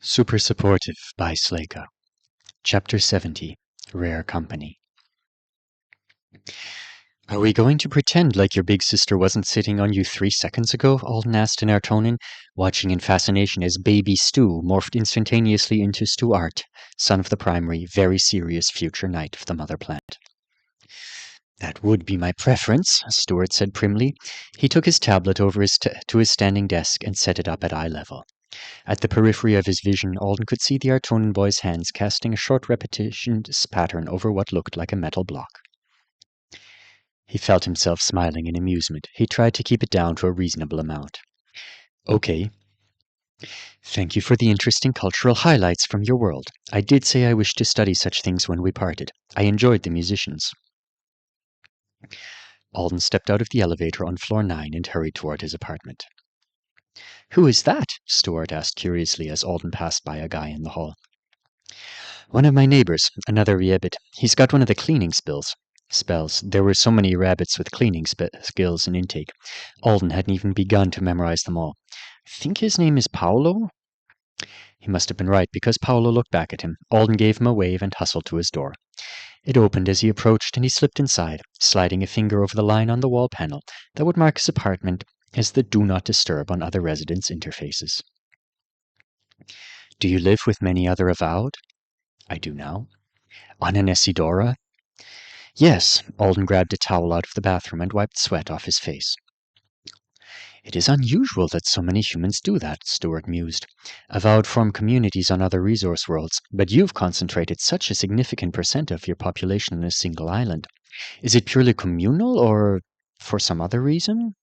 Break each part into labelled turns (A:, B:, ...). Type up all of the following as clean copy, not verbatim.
A: Super Supportive by Sleyca. Chapter 70. Rare Company. Are we going to pretend like your big sister wasn't sitting on you 3 seconds ago? Alden asked in Artonin, watching in fascination as baby Stu morphed instantaneously into Stuart, son of the primary, very serious future knight of the mother planet. That would be my preference, Stuart said primly. He took his tablet over to his standing desk and set it up at eye level. At the periphery of his vision, Alden could see the Artonin boy's hands casting a short repetition pattern over what looked like a metal block. He felt himself smiling in amusement. He tried to keep it down to a reasonable amount. Okay. Thank you for the interesting cultural highlights from your world. I did say I wished to study such things when we parted. I enjoyed the musicians. Alden stepped out of the elevator on floor 9 and hurried toward his apartment. Who is that? Stuart asked curiously as Alden passed by a guy in the hall. One of my neighbors, another rabbit. He's got one of the cleaning spells. There were so many rabbits with cleaning skills and intake. Alden hadn't even begun to memorize them all. I think his name is Paolo? He must have been right, because Paolo looked back at him. Alden gave him a wave and hustled to his door. It opened as he approached, and he slipped inside, sliding a finger over the line on the wall panel that would mark his apartment as the Do Not Disturb on other residents' interfaces. Do you live with many other avowed? I do now. On an Isidora? Yes. Alden grabbed a towel out of the bathroom and wiped sweat off his face. It is unusual that so many humans do that, Stuart mused. Avowed form communities on other resource worlds, but you've concentrated such a significant percent of your population on a single island. Is it purely communal, or for some other reason?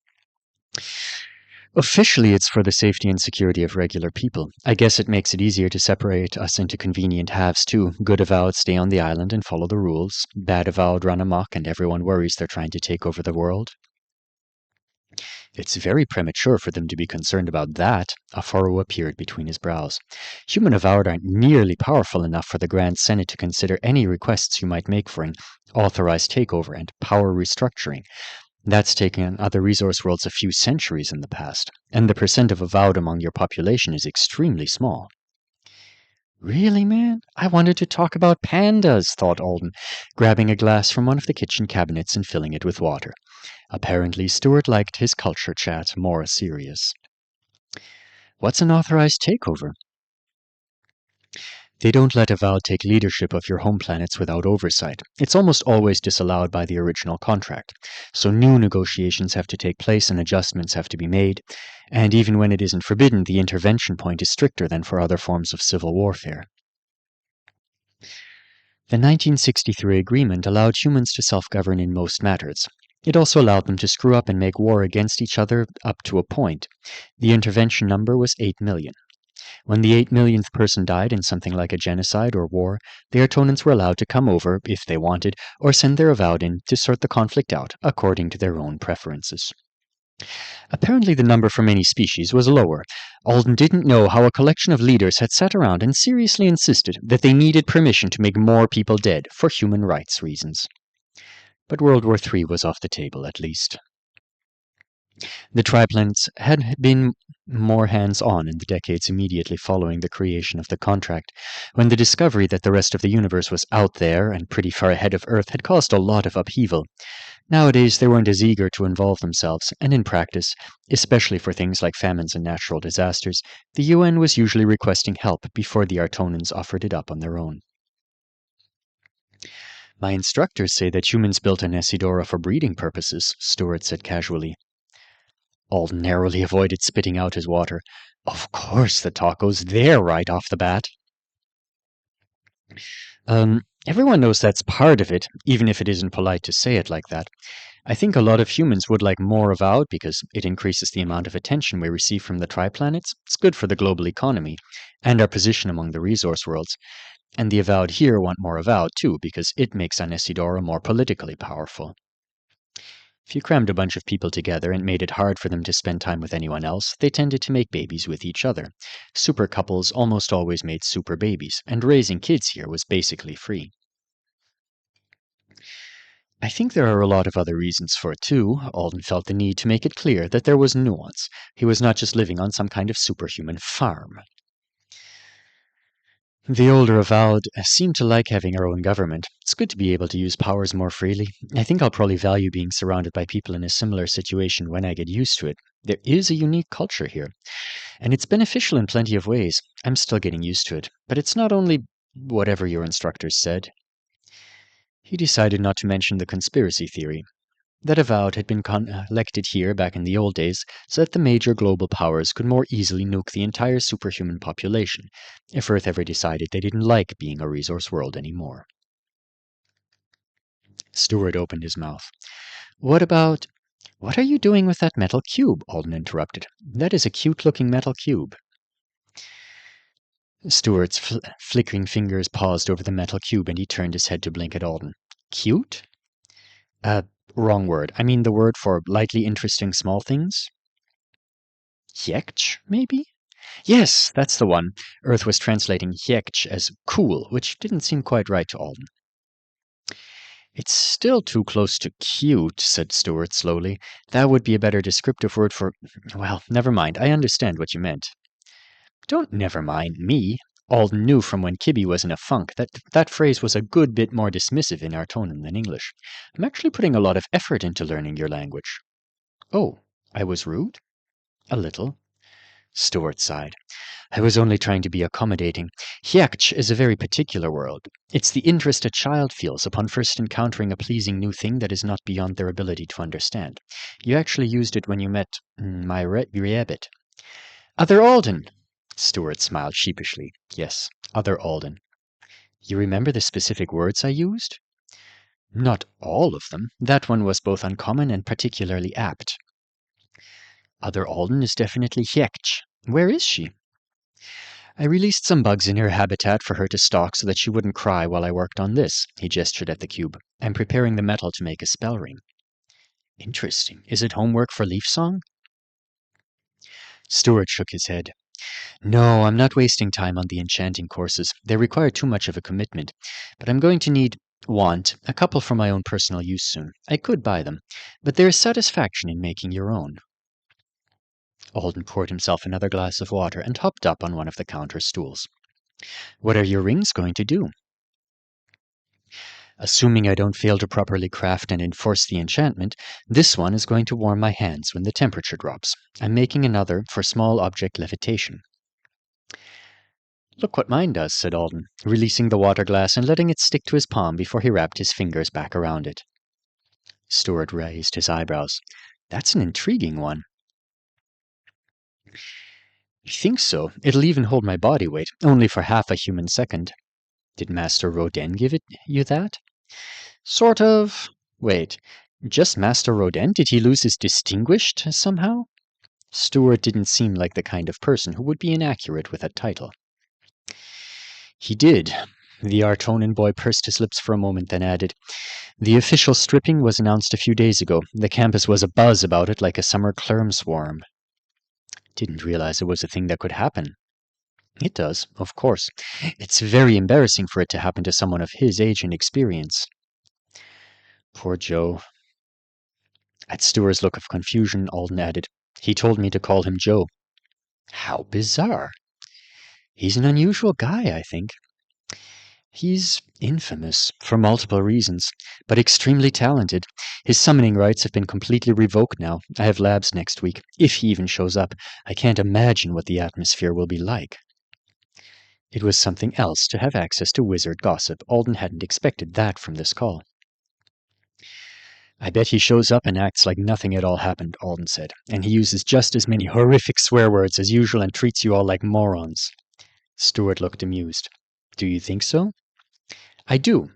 A: Officially, it's for the safety and security of regular people. I guess it makes it easier to separate us into convenient halves, too. Good avowed stay on the island and follow the rules. Bad avowed run amok, and everyone worries they're trying to take over the world. It's very premature for them to be concerned about that. A furrow appeared between his brows. Human avowed aren't nearly powerful enough for the Grand Senate to consider any requests you might make for an authorized takeover and power restructuring. That's taken other resource worlds a few centuries in the past, and the percent of avowed among your population is extremely small. Really, man? I wanted to talk about pandas, thought Alden, grabbing a glass from one of the kitchen cabinets and filling it with water. Apparently, Stuart liked his culture chat more serious. What's an authorized takeover? They don't let avowed take leadership of your home planets without oversight. It's almost always disallowed by the original contract. So new negotiations have to take place and adjustments have to be made. And even when it isn't forbidden, the intervention point is stricter than for other forms of civil warfare. The 1963 agreement allowed humans to self-govern in most matters. It also allowed them to screw up and make war against each other up to a point. The intervention number was 8 million. When the 8 millionth person died in something like a genocide or war, the Artonans were allowed to come over, if they wanted, or send their avowed in to sort the conflict out according to their own preferences. Apparently the number for many species was lower. Alden didn't know how a collection of leaders had sat around and seriously insisted that they needed permission to make more people dead for human rights reasons. But World War III was off the table, at least. The triplanets had been more hands-on in the decades immediately following the creation of the contract, when the discovery that the rest of the universe was out there and pretty far ahead of Earth had caused a lot of upheaval. Nowadays, they weren't as eager to involve themselves, and in practice, especially for things like famines and natural disasters, the UN was usually requesting help before the Artonans offered it up on their own. My instructors say that humans built an Isidora for breeding purposes, Stuart said casually. Alden narrowly avoided spitting out his water. Of course the talk goes there right off the bat. Everyone knows that's part of it, even if it isn't polite to say it like that. I think a lot of humans would like more avowed because it increases the amount of attention we receive from the triplanets. It's good for the global economy and our position among the resource worlds. And the avowed here want more avowed too because it makes an Isidora more politically powerful. If you crammed a bunch of people together and made it hard for them to spend time with anyone else, they tended to make babies with each other. Super couples almost always made super babies, and raising kids here was basically free. I think there are a lot of other reasons for it too. Alden felt the need to make it clear that there was nuance. He was not just living on some kind of superhuman farm. The older avowed seemed to like having our own government. It's good to be able to use powers more freely. I think I'll probably value being surrounded by people in a similar situation when I get used to it. There is a unique culture here, and it's beneficial in plenty of ways. I'm still getting used to it, but it's not only whatever your instructors said. He decided not to mention the conspiracy theory. That avowed had been collected here back in the old days so that the major global powers could more easily nuke the entire superhuman population if Earth ever decided they didn't like being a resource world anymore. Stewart opened his mouth. What are you doing with that metal cube? Alden interrupted. That is a cute-looking metal cube. Stewart's flickering fingers paused over the metal cube and he turned his head to blink at Alden. Cute? Wrong word. I mean the word for lightly interesting small things. Hjekch, maybe? Yes, that's the one. Earth was translating Hjekch as cool, which didn't seem quite right to Alden. It's still too close to cute, said Stewart slowly. That would be a better descriptive word for... Well, never mind. I understand what you meant. Don't never mind me. Alden knew from when Kibby was in a funk that phrase was a good bit more dismissive in our tone than English. I'm actually putting a lot of effort into learning your language. Oh, I was rude? A little. Stewart sighed. I was only trying to be accommodating. Hjekch is a very particular word. It's the interest a child feels upon first encountering a pleasing new thing that is not beyond their ability to understand. You actually used it when you met my rabbit. Other Alden! Stewart smiled sheepishly. Yes, other Alden. You remember the specific words I used? Not all of them. That one was both uncommon and particularly apt. Other Alden is definitely Hjekch. Where is she? I released some bugs in her habitat for her to stalk so that she wouldn't cry while I worked on this. He gestured at the cube. I'm preparing the metal to make a spell ring. Interesting. Is it homework for Leaf Song? Stewart shook his head. No, I'm not wasting time on the enchanting courses. They require too much of a commitment. But I'm going to want a couple for my own personal use soon. I could buy them, but there is satisfaction in making your own. Alden poured himself another glass of water and hopped up on one of the counter stools. What are your rings going to do? Assuming I don't fail to properly craft and enforce the enchantment, this one is going to warm my hands when the temperature drops. I'm making another for small object levitation. Look what mine does, said Alden, releasing the water glass and letting it stick to his palm before he wrapped his fingers back around it. Stewart raised his eyebrows. That's an intriguing one. I think so. It'll even hold my body weight, only for half a human second. Did Master Rodin give you that? Sort of. Wait, just Master Rodin? Did he lose his distinguished somehow? Stewart didn't seem like the kind of person who would be inaccurate with a title. He did. The Artonan boy pursed his lips for a moment, then added, The official stripping was announced a few days ago. The campus was abuzz about it like a summer clerm swarm. Didn't realize it was a thing that could happen. It does, of course. It's very embarrassing for it to happen to someone of his age and experience. Poor Joe. At Stewart's look of confusion, Alden added, He told me to call him Joe. How bizarre. He's an unusual guy, I think. He's infamous, for multiple reasons, but extremely talented. His summoning rights have been completely revoked now. I have labs next week. If he even shows up, I can't imagine what the atmosphere will be like. It was something else to have access to wizard gossip. Alden hadn't expected that from this call. I bet he shows up and acts like nothing at all happened, Alden said, and he uses just as many horrific swear words as usual and treats you all like morons. Stewart looked amused. Do you think so? I do.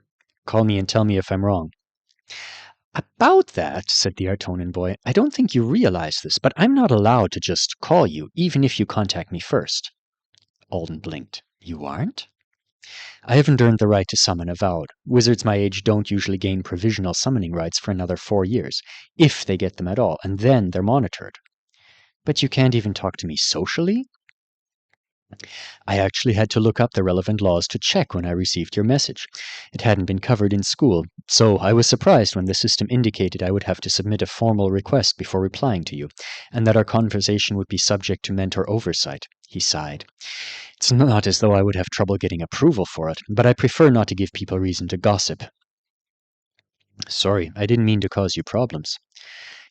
A: Call me and tell me if I'm wrong. About that, said the Artonan boy, I don't think you realize this, but I'm not allowed to just call you, even if you contact me first. Alden blinked. You aren't? I haven't earned the right to summon avowed. Wizards my age don't usually gain provisional summoning rights for another 4 years, if they get them at all, and then they're monitored. But you can't even talk to me socially? I actually had to look up the relevant laws to check when I received your message. It hadn't been covered in school, so I was surprised when the system indicated I would have to submit a formal request before replying to you, and that our conversation would be subject to mentor oversight. He sighed. It's not as though I would have trouble getting approval for it, but I prefer not to give people reason to gossip. Sorry, I didn't mean to cause you problems.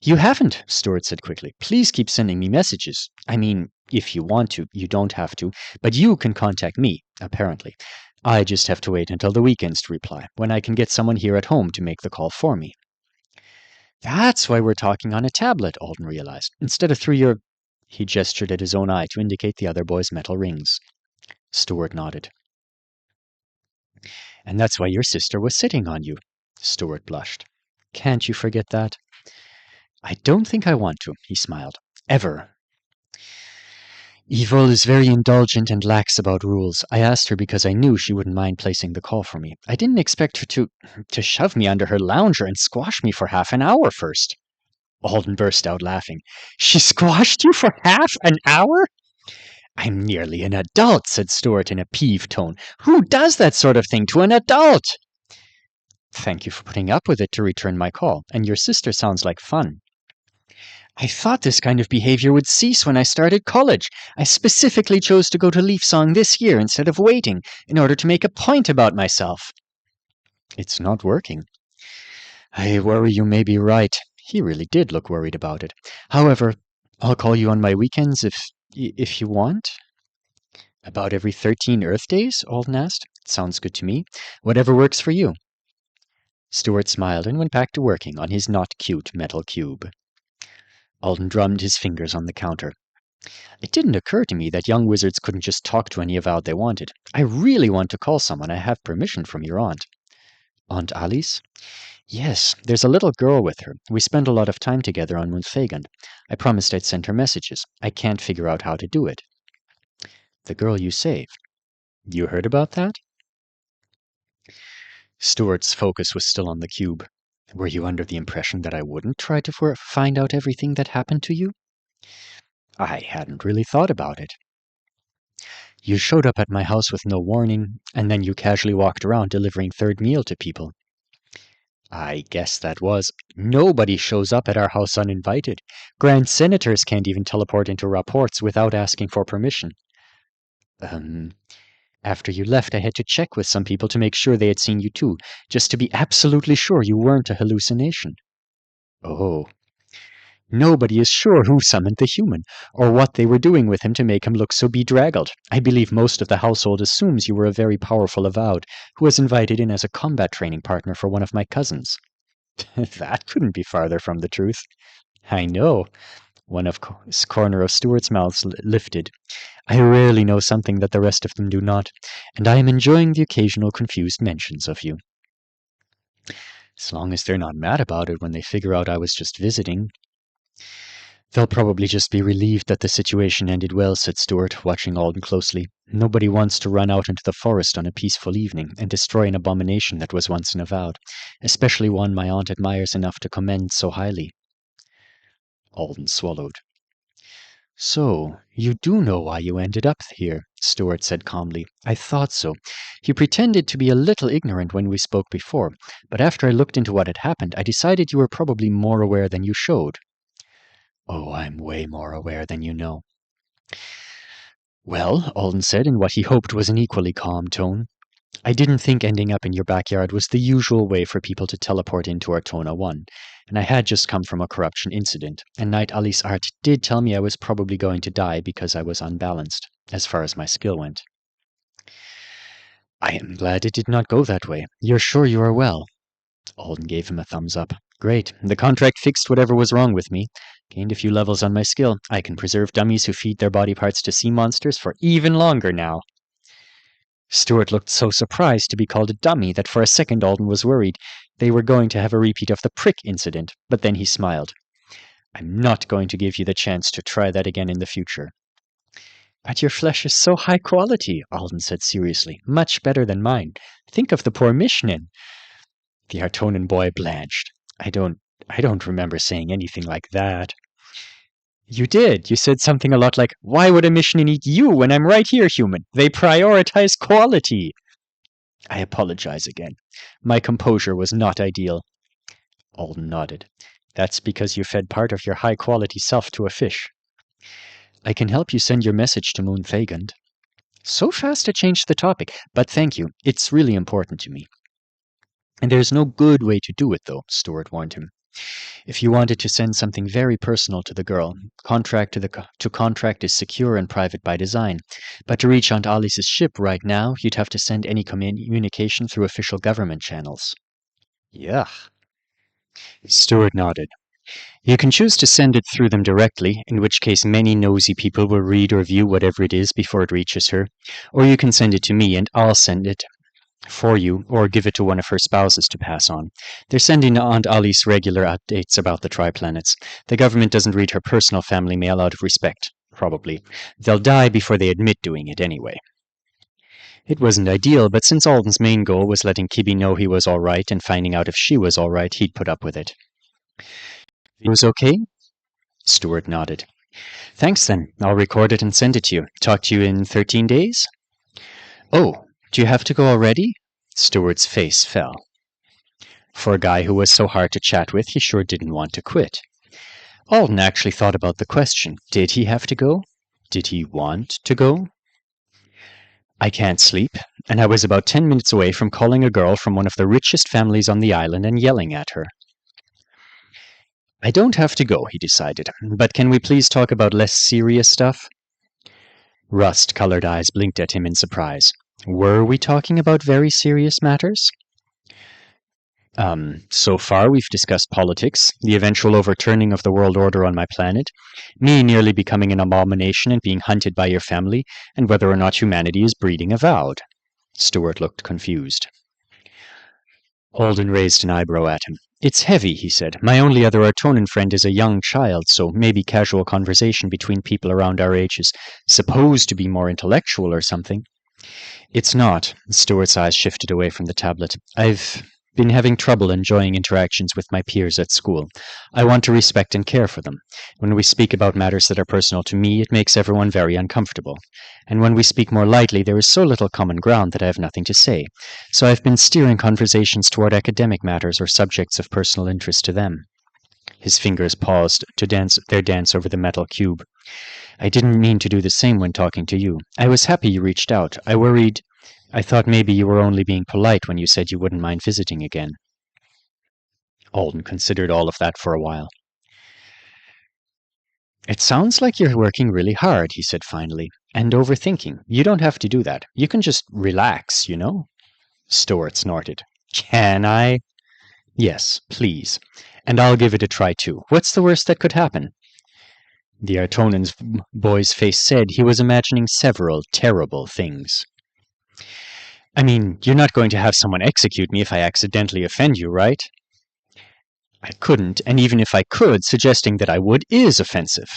A: You haven't, Stuart said quickly. Please keep sending me messages. I mean, if you want to, you don't have to, but you can contact me, apparently. I just have to wait until the weekends to reply, when I can get someone here at home to make the call for me. That's why we're talking on a tablet, Alden realized, instead of through your... He gestured at his own eye to indicate the other boy's metal rings. Stuart nodded. And that's why your sister was sitting on you. Stuart blushed. Can't you forget that? I don't think I want to, he smiled. Ever. Yvonne is very indulgent and lax about rules. I asked her because I knew she wouldn't mind placing the call for me. I didn't expect her to shove me under her lounger and squash me for half an hour first. Alden burst out laughing. She squashed you for half an hour? I'm nearly an adult, said Stuart in a peeved tone. Who does that sort of thing to an adult? Thank you for putting up with it to return my call, and your sister sounds like fun. I thought this kind of behavior would cease when I started college. I specifically chose to go to Leaf Song this year instead of waiting, in order to make a point about myself. It's not working. I worry you may be right. He really did look worried about it. However, I'll call you on my weekends if you want. About every 13 Earth days? Alden asked. Sounds good to me. Whatever works for you. Stuart smiled and went back to working on his not-cute metal cube. Alden drummed his fingers on the counter. It didn't occur to me that young wizards couldn't just talk to any avowed they wanted. I really want to call someone. I have permission from your aunt. Aunt Alice? Yes, there's a little girl with her. We spend a lot of time together on Munfagand. I promised I'd send her messages. I can't figure out how to do it. The girl you saved. You heard about that? Stuart's focus was still on the cube. Were you under the impression that I wouldn't try to find out everything that happened to you? I hadn't really thought about it. You showed up at my house with no warning, and then you casually walked around delivering third meal to people. I guess that was. Nobody shows up at our house uninvited. Grand senators can't even teleport into rapports without asking for permission. After you left, I had to check with some people to make sure they had seen you too, just to be absolutely sure you weren't a hallucination. Oh. Nobody is sure who summoned the human, or what they were doing with him to make him look so bedraggled. I believe most of the household assumes you were a very powerful avowed, who was invited in as a combat training partner for one of my cousins. That couldn't be farther from the truth. I know. Corner of Stuart's mouth lifted. I rarely know something that the rest of them do not, and I am enjoying the occasional confused mentions of you. As long as they're not mad about it when they figure out I was just visiting. They'll probably just be relieved that the situation ended well, said Stuart, watching Alden closely. Nobody wants to run out into the forest on a peaceful evening and destroy an abomination that was once an avowed, especially one my aunt admires enough to commend so highly. Alden swallowed. So, you do know why you ended up here, Stuart said calmly. I thought so. You pretended to be a little ignorant when we spoke before, but after I looked into what had happened, I decided you were probably more aware than you showed. Oh, I'm way more aware than you know. Well, Alden said in what he hoped was an equally calm tone, I didn't think ending up in your backyard was the usual way for people to teleport into Artona 1, and I had just come from a corruption incident, and Knight Alice Art did tell me I was probably going to die because I was unbalanced, as far as my skill went. I am glad it did not go that way. You're sure you are well? Alden gave him a thumbs up. Great. The contract fixed whatever was wrong with me. Gained a few levels on my skill. I can preserve dummies who feed their body parts to sea monsters for even longer now. Stuart looked so surprised to be called a dummy that for a second Alden was worried they were going to have a repeat of the prick incident, but then he smiled. I'm not going to give you the chance to try that again in the future. But your flesh is so high quality, Alden said seriously. Much better than mine. Think of the poor Mishnin. The Artonan boy blanched. I don't remember saying anything like that. You did. You said something a lot like, why would a Mishnin eat you when I'm right here, human? They prioritize quality. I apologize again. My composure was not ideal. Alden nodded. That's because you fed part of your high-quality self to a fish. I can help you send your message to Munfagand. So fast to change the topic, but thank you. It's really important to me. And there's no good way to do it, though, Stuart warned him. If you wanted to send something very personal to the girl, contract is secure and private by design. But to reach Aunt Alice's ship right now, you'd have to send any communication through official government channels. Yuck. Stuart nodded. You can choose to send it through them directly, in which case many nosy people will read or view whatever it is before it reaches her, or you can send it to me and I'll send it for you, or give it to one of her spouses to pass on. They're sending Aunt Alice regular updates about the triplanets. The government doesn't read her personal family mail out of respect, probably. They'll die before they admit doing it anyway. It wasn't ideal, but since Alden's main goal was letting Kibby know he was all right and finding out if she was all right, he'd put up with it. It was okay? Stuart nodded. Thanks then. I'll record it and send it to you. Talk to you in 13 days? Oh, do you have to go already? Stuart's face fell. For a guy who was so hard to chat with, he sure didn't want to quit. Alden actually thought about the question. Did he have to go? Did he want to go? I can't sleep, and I was about 10 minutes away from calling a girl from one of the richest families on the island and yelling at her. I don't have to go, he decided, but can we please talk about less serious stuff? Rust-colored eyes blinked at him in surprise. Were we talking about very serious matters? So far we've discussed politics, the eventual overturning of the world order on my planet, me nearly becoming an abomination and being hunted by your family, and whether or not humanity is breeding avowed. Stuart looked confused. Alden raised an eyebrow at him. It's heavy, he said. My only other Artonan friend is a young child, so maybe casual conversation between people around our age is supposed to be more intellectual or something. It's not. Stuart's eyes shifted away from the tablet. I've been having trouble enjoying interactions with my peers at school. I want to respect and care for them. When we speak about matters that are personal to me, it makes everyone very uncomfortable. And when we speak more lightly, there is so little common ground that I have nothing to say. So I've been steering conversations toward academic matters or subjects of personal interest to them. His fingers paused to dance over the metal cube. I didn't mean to do the same when talking to you. I was happy you reached out. I thought maybe you were only being polite when you said you wouldn't mind visiting again. Alden considered all of that for a while. It sounds like you're working really hard, he said finally, and overthinking. You don't have to do that. You can just relax, you know? Stuart snorted. Can I? Yes, please. And I'll give it a try too. What's the worst that could happen? The Artonan's boy's face said he was imagining several terrible things. I mean, you're not going to have someone execute me if I accidentally offend you, right? I couldn't, and even if I could, suggesting that I would is offensive.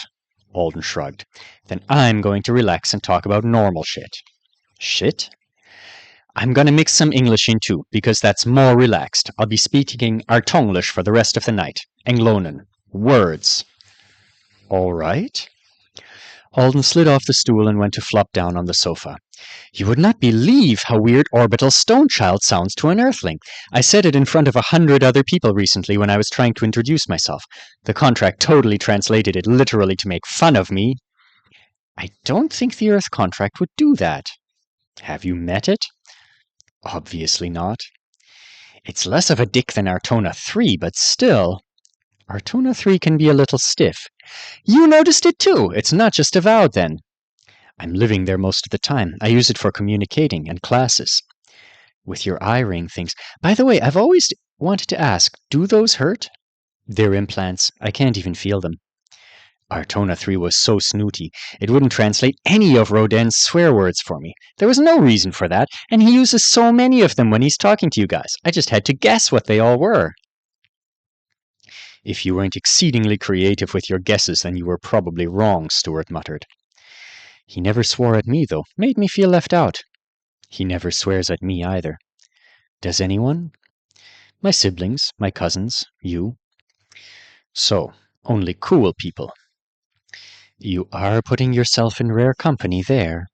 A: Alden shrugged. Then I'm going to relax and talk about normal shit. Shit? I'm going to mix some English in too, because that's more relaxed. I'll be speaking Artonglish for the rest of the night. Englonen. Words. All right. Alden slid off the stool and went to flop down on the sofa. You would not believe how weird orbital stonechild sounds to an Earthling. I said it in front of 100 other people recently when I was trying to introduce myself. The contract totally translated it literally to make fun of me. I don't think the Earth contract would do that. Have you met it? Obviously not. It's less of a dick than Artona 3, but still. Artona 3 can be a little stiff. You noticed it too. It's not just avowed then. I'm living there most of the time. I use it for communicating and classes. With your eye ring things. By the way, I've always wanted to ask, do those hurt? They're implants. I can't even feel them. Artona 3 was so snooty. It wouldn't translate any of Rodin's swear words for me. There was no reason for that, and he uses so many of them when he's talking to you guys. I just had to guess what they all were. If you weren't exceedingly creative with your guesses, then you were probably wrong, Stuart muttered. He never swore at me, though. Made me feel left out. He never swears at me, either. Does anyone? My siblings, my cousins, you. So, only cool people. You are putting yourself in rare company there.